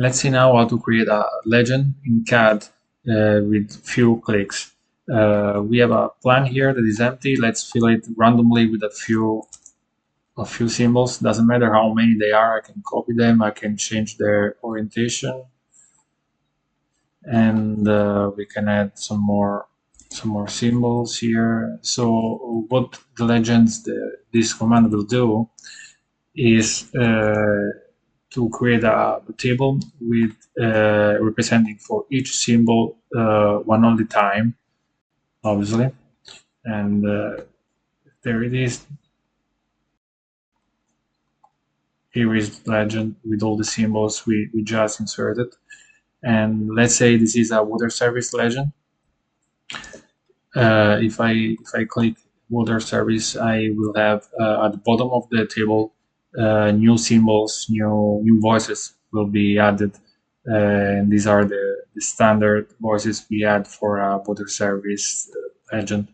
Let's see now how to create a legend in CAD with few clicks. We have a plan here that is empty. Let's fill it randomly with a few symbols. Doesn't matter how many they are. I can copy them. I can change their orientation, and we can add some more symbols here. So what the legends this command will do is to create a table with representing for each symbol one only time, obviously, and there it is. Here is the legend with all the symbols we just inserted. And let's say this is a water service legend. If I click water service, I will have at the bottom of the table new symbols, new voices will be added, and these are the standard voices we add for a water service legend.